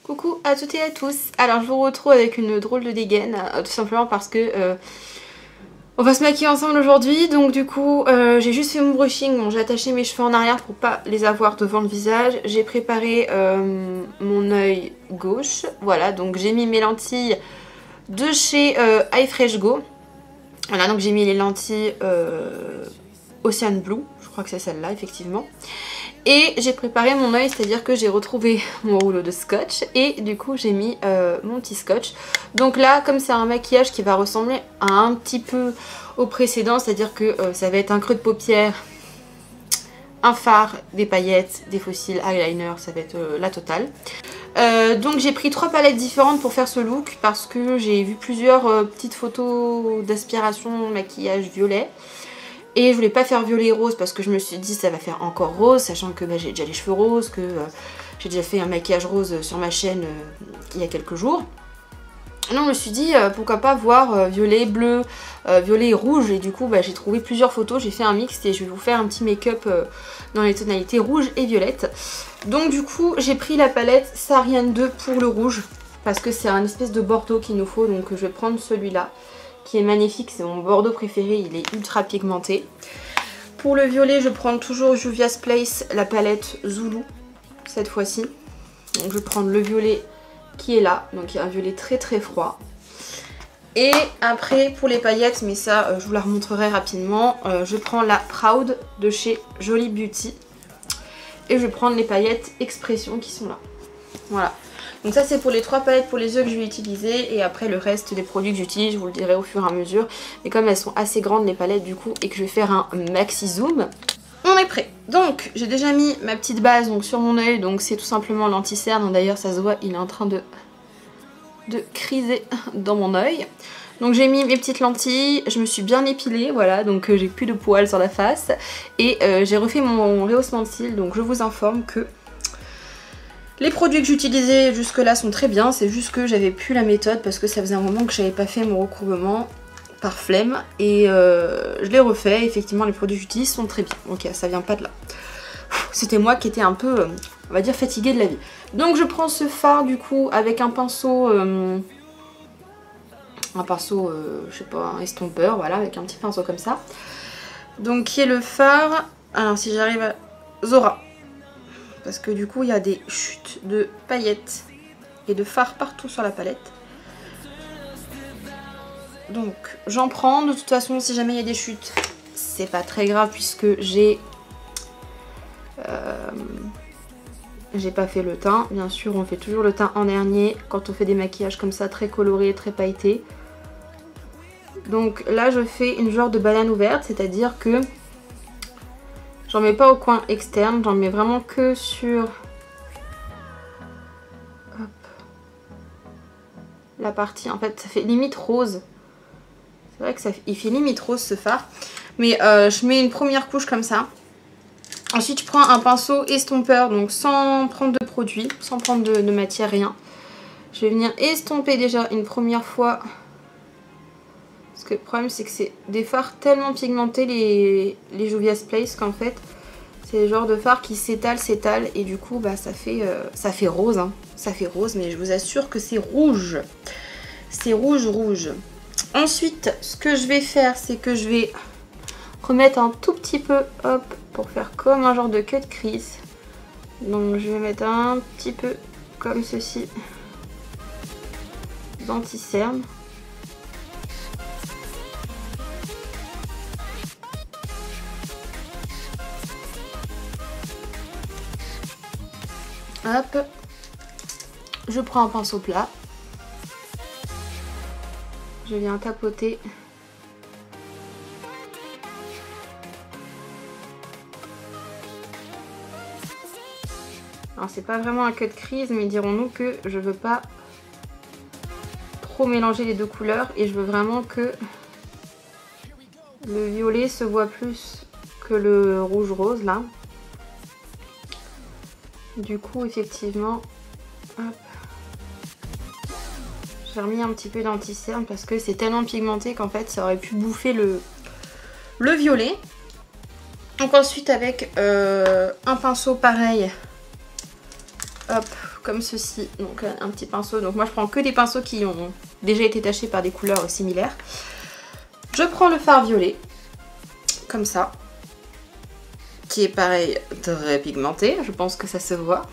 Coucou à toutes et à tous. Alors je vous retrouve avec une drôle de dégaine, tout simplement parce que on va se maquiller ensemble aujourd'hui. Donc du coup j'ai juste fait mon brushing, bon, j'ai attaché mes cheveux en arrière pour pas les avoir devant le visage. J'ai préparé mon œil gauche, voilà, donc j'ai mis mes lentilles de chez Eye Fresh Go. Voilà, donc j'ai mis les lentilles Ocean Blue, je crois que c'est celle-là effectivement. Et j'ai préparé mon œil, c'est-à-dire que j'ai retrouvé mon rouleau de scotch et du coup j'ai mis mon petit scotch. Donc là, comme c'est un maquillage qui va ressembler à un petit peu au précédent, c'est-à-dire que ça va être un creux de paupière, un fard, des paillettes, des fossiles, eyeliner, ça va être la totale. Donc j'ai pris 3 palettes différentes pour faire ce look parce que j'ai vu plusieurs petites photos d'aspiration maquillage violet. Et je voulais pas faire violet et rose parce que je me suis dit ça va faire encore rose, sachant que j'ai déjà les cheveux roses, que j'ai déjà fait un maquillage rose sur ma chaîne il y a quelques jours. Donc je me suis dit pourquoi pas voir violet, bleu, violet et rouge. Et du coup j'ai trouvé plusieurs photos, j'ai fait un mix et je vais vous faire un petit make-up dans les tonalités rouge et violette. Donc du coup j'ai pris la palette Sariane 2 pour le rouge parce que c'est un espèce de bordeaux qu'il nous faut, donc je vais prendre celui-là. Qui est magnifique, c'est mon bordeaux préféré, il est ultra pigmenté. Pour le violet, je prends toujours Juvia's Place, la palette Zulu, cette fois-ci. Donc je vais prendre le violet qui est là, donc il y a un violet très très froid. Et après, pour les paillettes, mais ça je vous la remontrerai rapidement, je prends la Proud de chez Jolie Beauty. Et je vais prendre les paillettes Expression qui sont là. Voilà. Donc ça c'est pour les 3 palettes pour les yeux que je vais utiliser. Et après le reste des produits que j'utilise, je vous le dirai au fur et à mesure. Mais comme elles sont assez grandes les palettes du coup et que je vais faire un maxi zoom, on est prêt. Donc j'ai déjà mis ma petite base donc, sur mon œil. Donc c'est tout simplement l'anti-cerne. D'ailleurs ça se voit, il est en train de criser dans mon œil. Donc j'ai mis mes petites lentilles, je me suis bien épilée, voilà, donc j'ai plus de poils sur la face. Et j'ai refait mon rehaussement de cils, donc je vous informe que les produits que j'utilisais jusque là sont très bien, c'est juste que j'avais plus la méthode parce que ça faisait un moment que j'avais pas fait mon recouvrement par flemme. Et je l'ai refait, effectivement les produits que j'utilise sont très bien, ok ça vient pas de là. C'était moi qui étais un peu, on va dire, fatiguée de la vie. Donc je prends ce fard du coup avec un pinceau, je sais pas, un estompeur, voilà, avec un petit pinceau comme ça. Donc qui est le fard, alors si j'arrive à Zora. Parce que du coup il y a des chutes de paillettes et de fard partout sur la palette. Donc j'en prends, de toute façon si jamais il y a des chutes c'est pas très grave puisque j'ai pas fait le teint. Bien sûr on fait toujours le teint en dernier quand on fait des maquillages comme ça très colorés, très pailletés. Donc là je fais une genre de banane ouverte, c'est-à-dire que j'en mets pas au coin externe, j'en mets vraiment que sur la partie, en fait ça fait limite rose. C'est vrai que il fait limite rose ce fard. Mais je mets une première couche comme ça. Ensuite je prends un pinceau estompeur, donc sans prendre de produit, sans prendre de matière, rien. Je vais venir estomper déjà une première fois. Parce que le problème c'est que c'est des fards tellement pigmentés les Juvia's Place qu'en fait c'est le genre de fard qui s'étale et du coup ça fait rose, hein. Ça fait rose mais je vous assure que c'est rouge. C'est rouge. Ensuite ce que je vais faire c'est que je vais remettre un tout petit peu, hop, pour faire comme un genre de cut crease. Donc je vais mettre un petit peu comme ceci d'anti-cerne. Hop, je prends un pinceau plat, je viens tapoter. Alors c'est pas vraiment un cut crease mais dirons-nous que je veux pas trop mélanger les deux couleurs et je veux vraiment que le violet se voit plus que le rouge rose là. Du coup effectivement, j'ai remis un petit peu d'anti-cerne parce que c'est tellement pigmenté qu'en fait ça aurait pu bouffer le violet. Donc ensuite avec un pinceau pareil, hop, comme ceci. Donc un petit pinceau. Donc moi je prends que des pinceaux qui ont déjà été tachés par des couleurs similaires. Je prends le fard violet, comme ça, qui est pareil, très pigmenté. Je pense que ça se voit.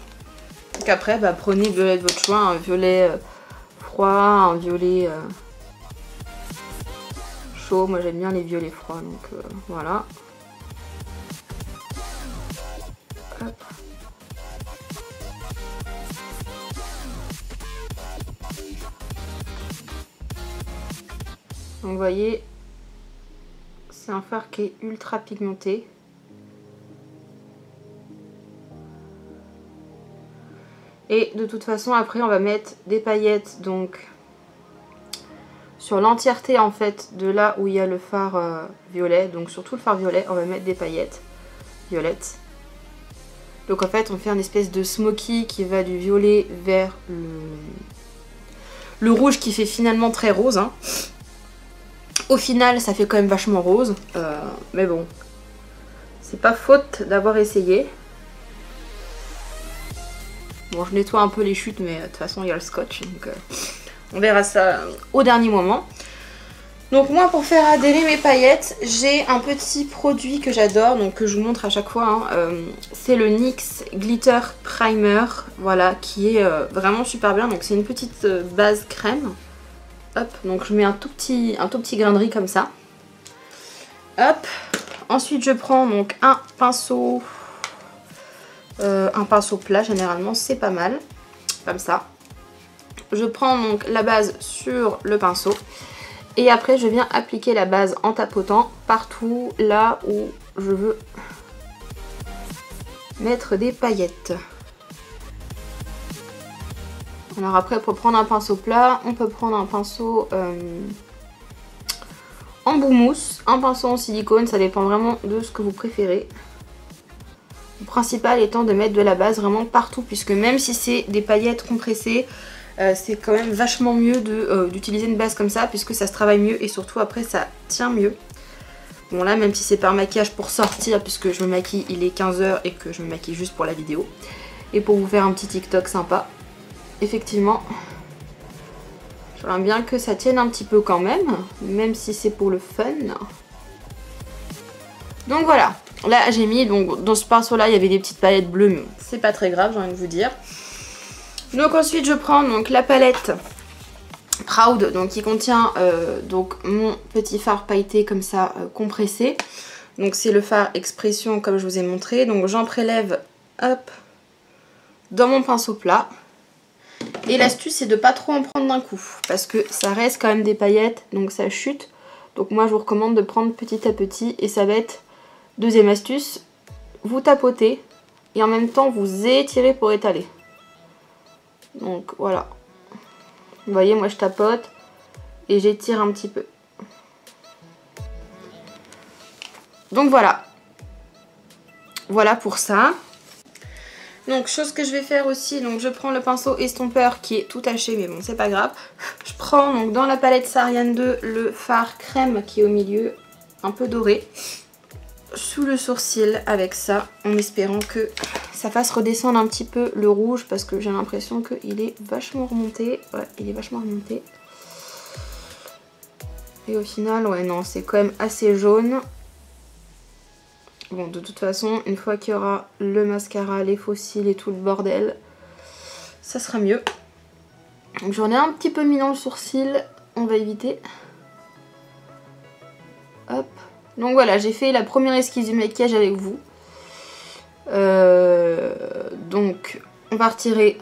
Donc après, bah, prenez le violet de votre choix, un violet froid, un violet chaud. Moi j'aime bien les violets froids, donc voilà. Hop. Donc vous voyez, c'est un fard qui est ultra pigmenté. Et de toute façon après on va mettre des paillettes donc sur l'entièreté en fait de là où il y a le fard violet. Donc sur tout le fard violet on va mettre des paillettes violettes. Donc en fait on fait une espèce de smoky qui va du violet vers le rouge qui fait finalement très rose. Hein. Au final ça fait quand même vachement rose. Mais bon, c'est pas faute d'avoir essayé. Bon, je nettoie un peu les chutes, mais de toute façon, il y a le scotch. Donc, on verra ça au dernier moment. Donc, moi, pour faire adhérer mes paillettes, j'ai un petit produit que j'adore, donc que je vous montre à chaque fois. Hein. C'est le NYX Glitter Primer, voilà, qui est vraiment super bien. Donc, c'est une petite base crème. Hop, donc je mets un tout petit grain de riz comme ça. Hop. Ensuite, je prends donc un pinceau plat, généralement c'est pas mal, comme ça. Je prends donc la base sur le pinceau et après je viens appliquer la base en tapotant partout là où je veux mettre des paillettes. Alors après pour prendre un pinceau plat, on peut prendre un pinceau en bout mousse, un pinceau en silicone, ça dépend vraiment de ce que vous préférez. Le principal étant de mettre de la base vraiment partout, puisque même si c'est des paillettes compressées, c'est quand même vachement mieux d'utiliser une base comme ça, puisque ça se travaille mieux et surtout après ça tient mieux. Bon là, même si c'est par maquillage pour sortir, puisque je me maquille, il est 15 h et que je me maquille juste pour la vidéo. Et pour vous faire un petit TikTok sympa, effectivement, j'aimerais bien que ça tienne un petit peu quand même si c'est pour le fun. Donc voilà. Là j'ai mis, donc dans ce pinceau là il y avait des petites paillettes bleues, mais c'est pas très grave, j'ai envie de vous dire. Donc ensuite je prends donc la palette Proud, donc qui contient donc mon petit fard pailleté comme ça compressé. Donc c'est le fard Expression comme je vous ai montré. Donc j'en prélève, hop, dans mon pinceau plat. Et l'astuce c'est de pas trop en prendre d'un coup, parce que ça reste quand même des paillettes, donc ça chute. Donc moi je vous recommande de prendre petit à petit et ça va être... Deuxième astuce, vous tapotez et en même temps vous étirez pour étaler. Donc voilà. Vous voyez, moi je tapote et j'étire un petit peu. Donc voilà. Voilà pour ça. Donc chose que je vais faire aussi, donc je prends le pinceau estompeur qui est tout taché, mais bon c'est pas grave. Je prends donc dans la palette Sariane 2 le fard crème qui est au milieu, un peu doré. Sous le sourcil avec ça, en espérant que ça fasse redescendre un petit peu le rouge, parce que j'ai l'impression qu'il est vachement remonté. Ouais, il est vachement remonté. Et au final, ouais, non, c'est quand même assez jaune. Bon, de toute façon, une fois qu'il y aura le mascara, les faux cils et tout le bordel, ça sera mieux. Donc j'en ai un petit peu mis dans le sourcil, on va éviter. Hop. Donc voilà, j'ai fait la première esquisse du maquillage avec vous. Donc on va retirer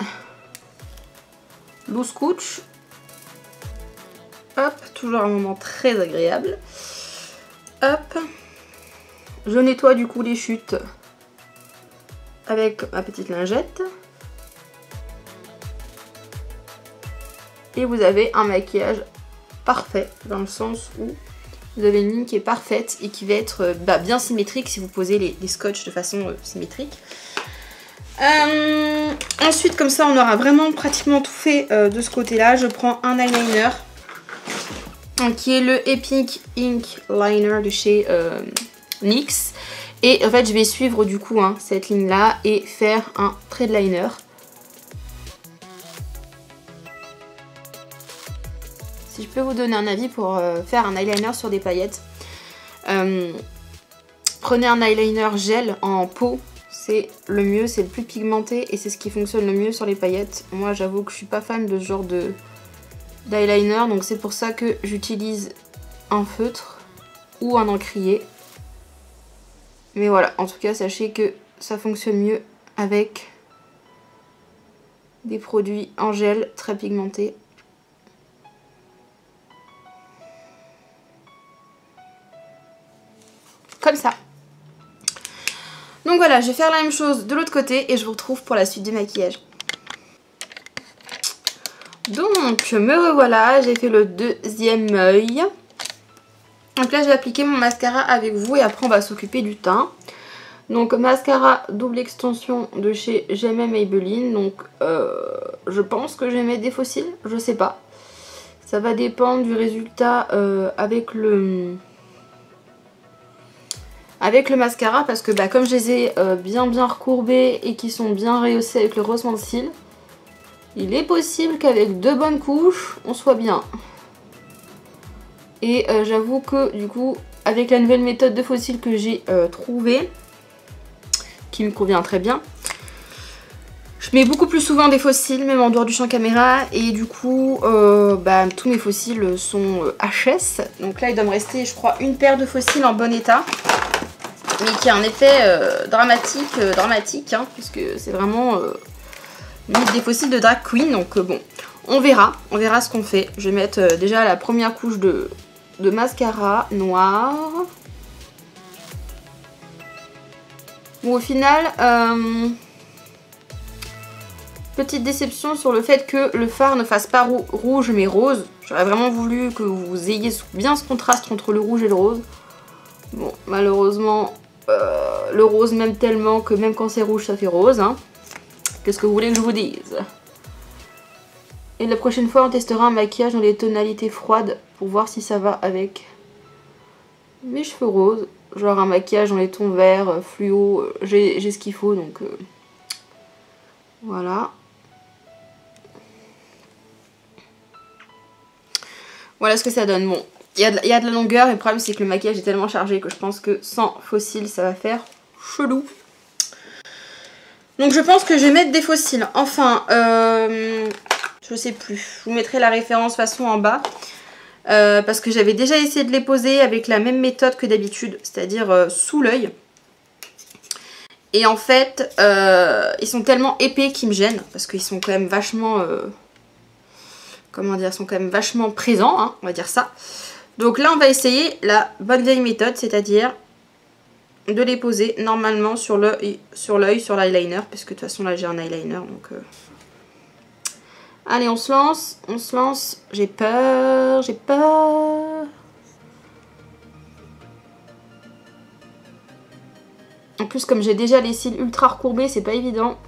loose couche. Hop, toujours un moment très agréable. Hop. Je nettoie du coup les chutes avec ma petite lingette. Et vous avez un maquillage parfait, dans le sens où vous avez une ligne qui est parfaite et qui va être bien symétrique si vous posez les scotch de façon symétrique. Ensuite, comme ça, on aura vraiment pratiquement tout fait de ce côté-là. Je prends un eyeliner qui est le Epic Ink Liner de chez NYX. Et en fait, je vais suivre du coup cette ligne-là et faire un trait de liner. si je peux vous donner un avis pour faire un eyeliner sur des paillettes, prenez un eyeliner gel en peau, c'est le mieux, c'est le plus pigmenté et c'est ce qui fonctionne le mieux sur les paillettes. Moi j'avoue que je suis pas fan de ce genre d'eyeliner, donc c'est pour ça que j'utilise un feutre ou un encrier. Mais voilà, en tout cas sachez que ça fonctionne mieux avec des produits en gel très pigmentés. Comme ça. Donc voilà, je vais faire la même chose de l'autre côté et je vous retrouve pour la suite du maquillage. Donc me revoilà, j'ai fait le deuxième œil. Donc là je vais appliquer mon mascara avec vous et après on va s'occuper du teint. Donc mascara double extension de chez J'aimais Maybelline. Donc je pense que je vais mettre des fossiles, je sais pas. Ça va dépendre du résultat avec le mascara. Parce que comme je les ai bien recourbés et qui sont bien rehaussés avec le rehaussement de cils, il est possible qu'avec 2 bonnes couches, on soit bien. Et j'avoue que du coup, avec la nouvelle méthode de fossiles que j'ai trouvée, qui me convient très bien, je mets beaucoup plus souvent des fossiles, même en dehors du champ caméra. Et du coup, tous mes fossiles sont HS. Donc là, il doit me rester, je crois, une paire de fossiles en bon état. Mais qui a un effet dramatique, hein, puisque c'est vraiment des fossiles de drag queen. Donc bon, on verra ce qu'on fait. Je vais mettre déjà la première couche de mascara noir. Bon, au final, petite déception sur le fait que le fard ne fasse pas rouge mais rose. J'aurais vraiment voulu que vous ayez bien ce contraste entre le rouge et le rose. Bon, malheureusement, le rose m'aime tellement que même quand c'est rouge, ça fait rose. Hein. Qu'est-ce que vous voulez que je vous dise? Et la prochaine fois, on testera un maquillage dans les tonalités froides pour voir si ça va avec mes cheveux roses. Genre un maquillage dans les tons verts, fluo, j'ai ce qu'il faut, donc voilà. Voilà ce que ça donne. Bon, il y a de la longueur et le problème c'est que le maquillage est tellement chargé que je pense que sans fossiles ça va faire chelou. Donc je pense que je vais mettre des fossiles. Enfin, je sais plus. Je vous mettrai la référence façon en bas. Parce que j'avais déjà essayé de les poser avec la même méthode que d'habitude, c'est-à-dire sous l'œil. Et en fait, ils sont tellement épais qu'ils me gênent, parce qu'ils sont quand même vachement... comment dire, sont quand même vachement présents, hein, on va dire ça. Donc là, on va essayer la bonne vieille méthode, c'est-à-dire de les poser normalement sur l'œil, sur l'eyeliner, puisque de toute façon là j'ai un eyeliner, donc... Allez, on se lance, j'ai peur. En plus, comme j'ai déjà les cils ultra recourbés, c'est pas évident.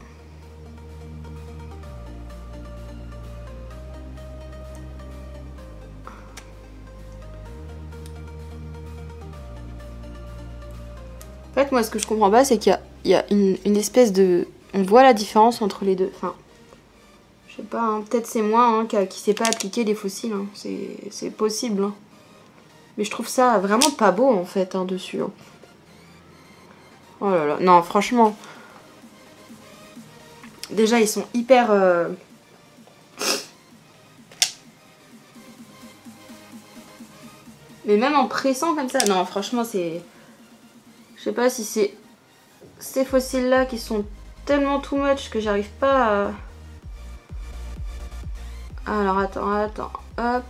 En fait, moi, ce que je comprends pas, c'est qu'il y a une espèce de... On voit la différence entre les deux, enfin... Je sais pas, hein, peut-être c'est moi hein, qui sait pas appliquer des fossiles, hein. C'est possible. Hein. Mais je trouve ça vraiment pas beau en fait, hein, dessus. Hein. Oh là là, non franchement. Déjà ils sont hyper... Mais même en pressant comme ça, non franchement c'est... Je sais pas si c'est ces fossiles là qui sont tellement too much que j'arrive pas à... Alors attends, hop.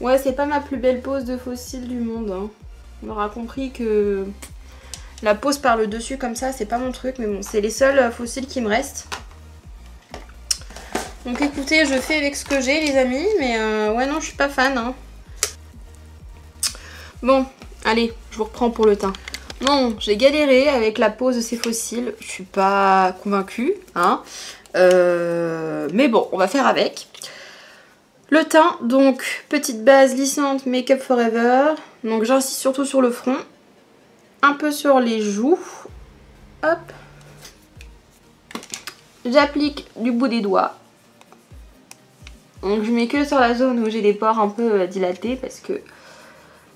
Ouais, c'est pas ma plus belle pose de fossile du monde. Hein. On aura compris que la pose par le dessus comme ça, c'est pas mon truc. Mais bon, c'est les seuls fossiles qui me restent. Donc écoutez, je fais avec ce que j'ai les amis. Mais ouais non, je suis pas fan. Hein. Bon, allez, je vous reprends pour le teint. Non, j'ai galéré avec la pose de ces fossiles. Je suis pas convaincue. Hein. Mais bon, on va faire avec. Le teint, donc petite base lissante Make Up Forever. Donc j'insiste surtout sur le front, un peu sur les joues. Hop. J'applique du bout des doigts. Donc je mets que sur la zone où j'ai des pores un peu dilatés parce que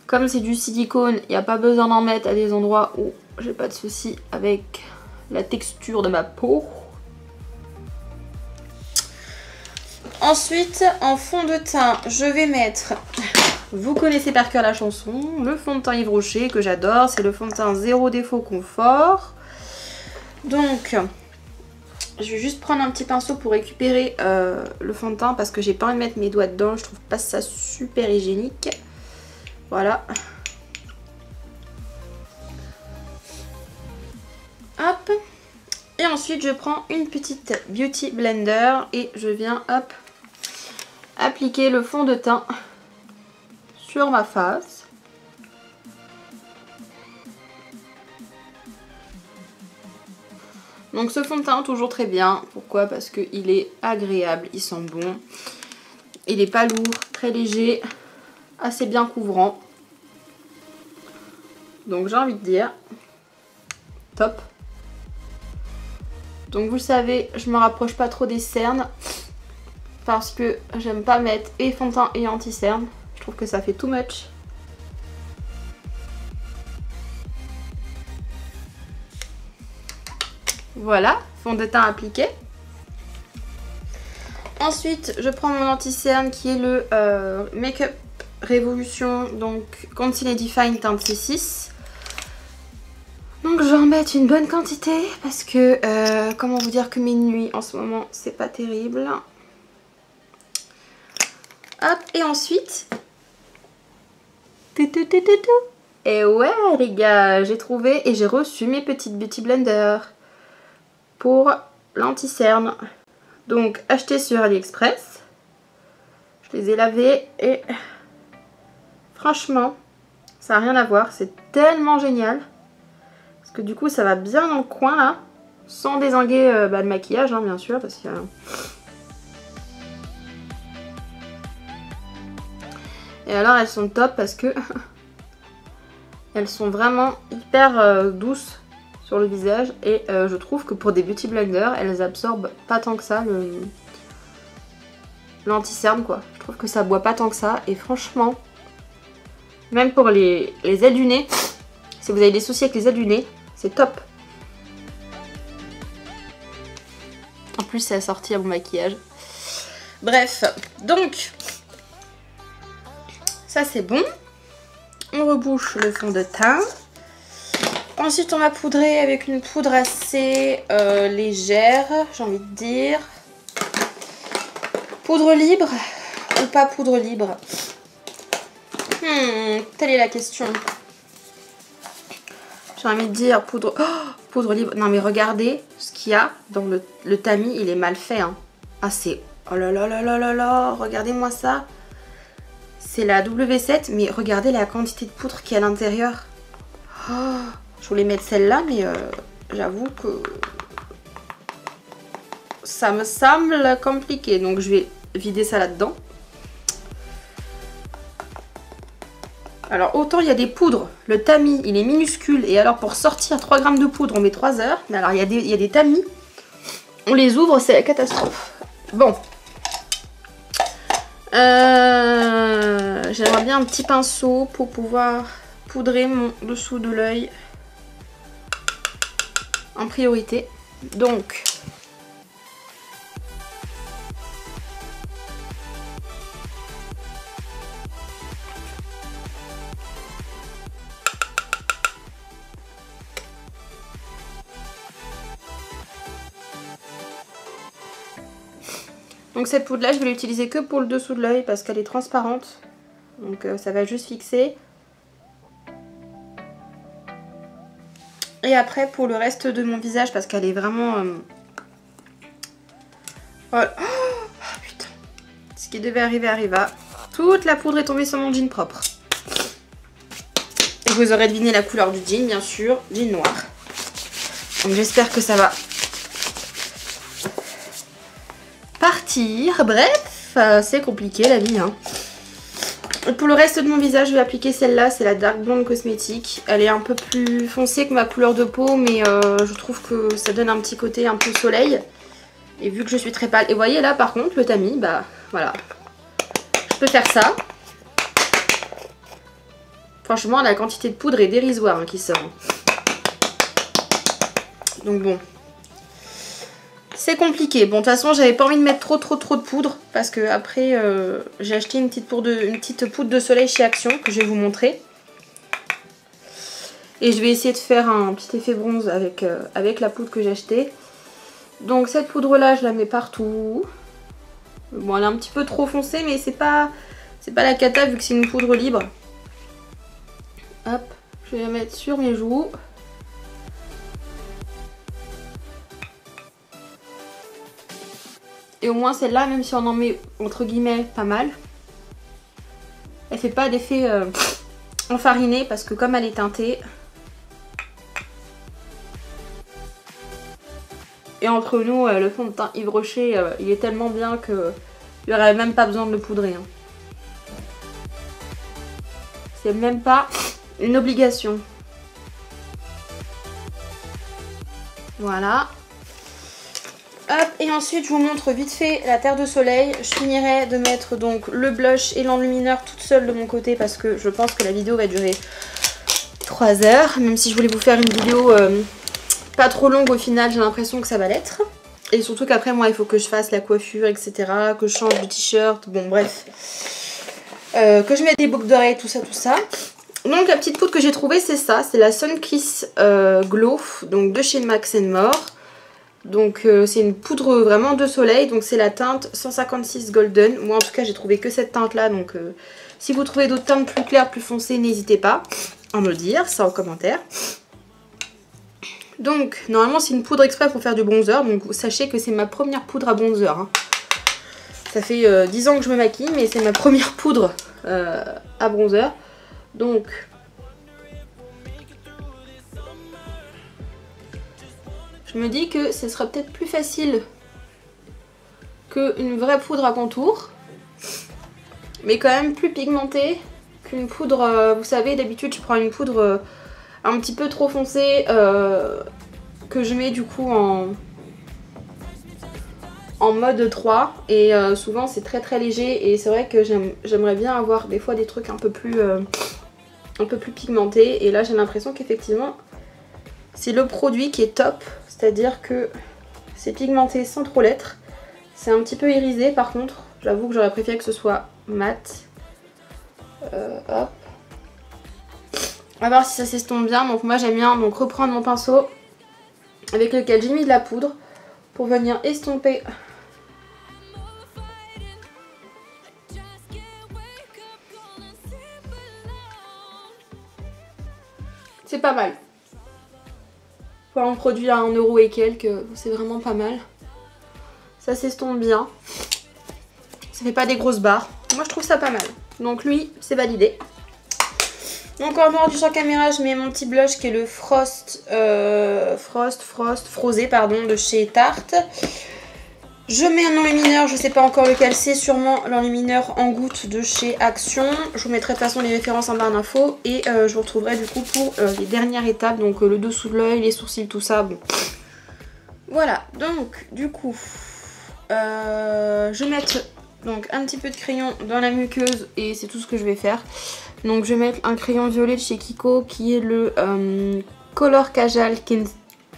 comme c'est du silicone, il n'y a pas besoin d'en mettre à des endroits où j'ai pas de soucis avec la texture de ma peau. Ensuite, en fond de teint, je vais mettre, vous connaissez par cœur la chanson, le fond de teint Yves Rocher que j'adore. C'est le fond de teint Zéro Défaut Confort. Donc, je vais juste prendre un petit pinceau pour récupérer le fond de teint parce que j'ai pas envie de mettre mes doigts dedans. Je trouve pas ça super hygiénique. Voilà. Hop. Et ensuite, je prends une petite Beauty Blender et je viens, hop, appliquer le fond de teint sur ma face. Donc ce fond de teint, toujours très bien. Pourquoi? Parce qu'il est agréable, il sent bon. Il n'est pas lourd, très léger, assez bien couvrant. Donc j'ai envie de dire, top. Donc vous le savez, je me rapproche pas trop des cernes. Parce que j'aime pas mettre et fond de teint et anti-cerne. Je trouve que ça fait too much. Voilà, fond de teint appliqué. Ensuite, je prends mon anti-cerne qui est le Make-up Révolution, donc Conceal and Define teinte C6. Donc je vais en mettre une bonne quantité parce que, comment vous dire que mes nuits en ce moment, c'est pas terrible. Hop, et ensuite... Et ouais les gars, j'ai trouvé et j'ai reçu mes petites Beauty Blender pour l'anti-cerne. Donc acheté sur AliExpress. Je les ai lavés et franchement, ça n'a rien à voir. C'est tellement génial. Parce que du coup, ça va bien dans le coin là. Sans dézinguer le maquillage, hein, bien sûr. Parce que... Et alors, elles sont top parce que... elles sont vraiment hyper douces sur le visage. Et je trouve que pour des Beauty Blender, elles absorbent pas tant que ça l'anti-cerne, quoi. Je trouve que ça boit pas tant que ça. Et franchement, même pour les ailes du nez, si vous avez des soucis avec les ailes du nez, c'est top. En plus, c'est assorti à mon maquillage. Bref, donc, ça c'est bon. On rebouche le fond de teint. Ensuite, on va poudrer avec une poudre assez légère, j'ai envie de dire. Poudre libre ou pas poudre libre? Telle est la question. J'ai envie de dire poudre... Oh, poudre libre. Non mais regardez ce qu'il y a dans le tamis, il est mal fait. Hein. Ah c'est... Oh là là là là là là. Regardez-moi ça. C'est la W7, mais regardez la quantité de poudre qu'il y a à l'intérieur. Oh, je voulais mettre celle-là, mais j'avoue que... ça me semble compliqué. Donc je vais vider ça là-dedans. Alors autant il y a des poudres, le tamis il est minuscule et alors pour sortir 3 grammes de poudre on met 3 heures. Mais alors il y a des tamis, on les ouvre, c'est la catastrophe. Bon. J'aimerais bien un petit pinceau pour pouvoir poudrer mon dessous de l'œil en priorité. Donc... Donc cette poudre là je vais l'utiliser que pour le dessous de l'œil parce qu'elle est transparente. Donc ça va juste fixer. Et après pour le reste de mon visage parce qu'elle est vraiment... Voilà. Oh putain. Ce qui devait arriver arriva. Toute la poudre est tombée sur mon jean propre. Et vous aurez deviné la couleur du jean bien sûr. Jean noir. Donc j'espère que ça va partir. Bref, c'est compliqué la vie. Hein. Pour le reste de mon visage, je vais appliquer celle-là. C'est la Dark Blonde Cosmétique. Elle est un peu plus foncée que ma couleur de peau, mais je trouve que ça donne un petit côté un peu soleil. Et vu que je suis très pâle. Et vous voyez là, par contre, le tamis, bah voilà. peux faire ça. Franchement, la quantité de poudre est dérisoire hein, qui sort. Donc bon. C'est compliqué. Bon, de toute façon, j'avais pas envie de mettre trop de poudre. Parce que après, j'ai acheté une petite poudre de soleil chez Action que je vais vous montrer. Et je vais essayer de faire un petit effet bronze avec la poudre que j'ai achetée. Donc cette poudre là, je la mets partout. Bon, elle est un petit peu trop foncée, mais c'est pas la cata vu que c'est une poudre libre. Hop, je vais la mettre sur mes joues. Et au moins celle-là, même si on en met entre guillemets pas mal, elle fait pas d'effet enfariné parce que comme elle est teintée. Et entre nous, le fond de teint Yves Rocher, il est tellement bien qu'il n'y aurait même pas besoin de le poudrer. Hein. C'est même pas une obligation. Voilà. Hop, et ensuite je vous montre vite fait la terre de soleil. Je finirai de mettre donc le blush et l'enlumineur toute seule de mon côté parce que je pense que la vidéo va durer 3 heures. Même si je voulais vous faire une vidéo pas trop longue au final, j'ai l'impression que ça va l'être. Et surtout qu'après moi il faut que je fasse la coiffure, etc. Que je change de t-shirt, bon bref. Que je mette des boucles d'oreilles, tout ça. Donc la petite poudre que j'ai trouvée c'est ça, c'est la Sun Kiss Glow, donc de chez Max More. Donc c'est une poudre vraiment de soleil, donc c'est la teinte 156 Golden. Moi en tout cas j'ai trouvé que cette teinte là, donc si vous trouvez d'autres teintes plus claires, plus foncées, n'hésitez pas à me le dire, ça en commentaire. Donc normalement c'est une poudre exprès pour faire du bronzer, donc sachez que c'est ma première poudre à bronzer. Hein. Ça fait 10 ans que je me maquille, mais c'est ma première poudre à bronzer. Donc je me dis que ce sera peut-être plus facile qu'une vraie poudre à contour. Mais quand même plus pigmentée qu'une poudre... vous savez, d'habitude je prends une poudre un petit peu trop foncée que je mets du coup en mode 3. Et souvent c'est très léger. Et c'est vrai que j'aimerais bien avoir des fois des trucs un peu plus pigmentés. Et là j'ai l'impression qu'effectivement c'est le produit qui est top. C'est-à-dire que c'est pigmenté sans trop l'être. C'est un petit peu irisé par contre. J'avoue que j'aurais préféré que ce soit mat. Hop. On va voir si ça s'estompe bien. Donc moi j'aime bien donc reprendre mon pinceau avec lequel j'ai mis de la poudre pour venir estomper. C'est pas mal. Pour un produit à 1 € et quelques, c'est vraiment pas mal. Ça s'estompe bien. Ça fait pas des grosses barres. Moi je trouve ça pas mal. Donc lui, c'est validé. Donc en dehors du champ caméra, je mets mon petit blush qui est le Frosé pardon, de chez Tarte. Je mets un enlumineur, je sais pas encore lequel c'est, sûrement l'enlumineur en goutte de chez Action. Je vous mettrai de toute façon les références en barre d'infos. Et je vous retrouverai du coup pour les dernières étapes, donc le dessous de l'œil, les sourcils, tout ça. Bon. Voilà, donc du coup, je vais mettre donc, un petit peu de crayon dans la muqueuse et c'est tout ce que je vais faire. Donc je vais mettre un crayon violet de chez Kiko qui est le Color Kajal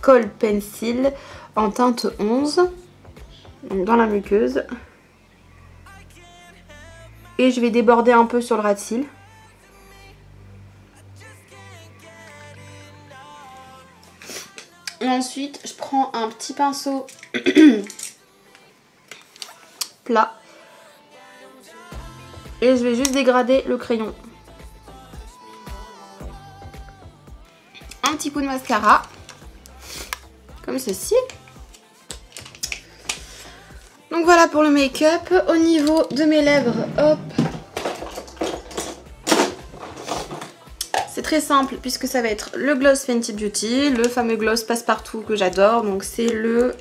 Kohl Pencil en teinte 11. Donc dans la muqueuse. Et je vais déborder un peu sur le ras de cils. Et ensuite je prends un petit pinceau plat. Et je vais juste dégrader le crayon. Un petit coup de mascara. Comme ceci. Donc voilà pour le make-up. Au niveau de mes lèvres, hop. C'est très simple puisque ça va être le gloss Fenty Beauty, le fameux gloss passe-partout que j'adore. Donc c'est le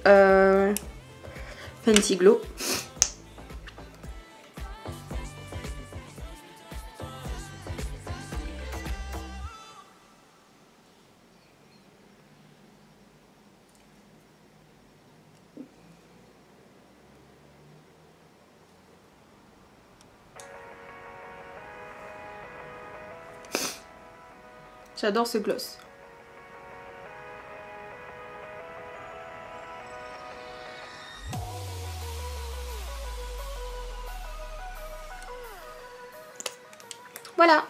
Fenty Glow. J'adore ce gloss. Voilà.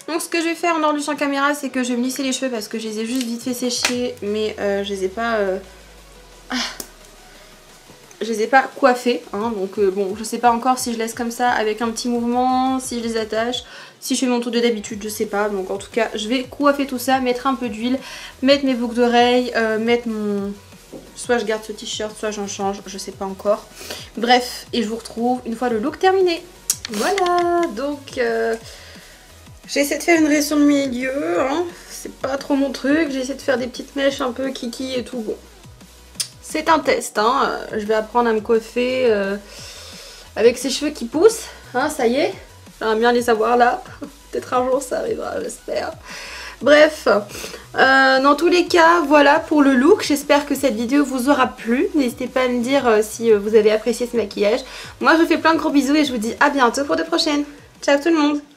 Donc ce que je vais faire en ordre sans caméra, c'est que je vais me lisser les cheveux parce que je les ai juste vite fait sécher, mais je les ai pas... Je les ai pas coiffés, hein, donc bon, je sais pas encore si je laisse comme ça avec un petit mouvement, si je les attache, si je fais mon tour de d'habitude, je sais pas. Donc en tout cas, je vais coiffer tout ça, mettre un peu d'huile, mettre mes boucles d'oreilles, mettre mon... Soit je garde ce t-shirt, soit j'en change, je sais pas encore. Bref, et je vous retrouve une fois le look terminé. Voilà, donc j'ai essayé de faire une raison de milieu, hein. C'est pas trop mon truc, j'ai essayé de faire des petites mèches un peu kiki et tout, bon. C'est un test, hein. Je vais apprendre à me coiffer avec ces cheveux qui poussent, hein, ça y est, j'aimerais bien les avoir là, peut-être un jour ça arrivera, j'espère. Bref, dans tous les cas, voilà pour le look, j'espère que cette vidéo vous aura plu, n'hésitez pas à me dire si vous avez apprécié ce maquillage. Moi je vous fais plein de gros bisous et je vous dis à bientôt pour de prochaines. Ciao tout le monde!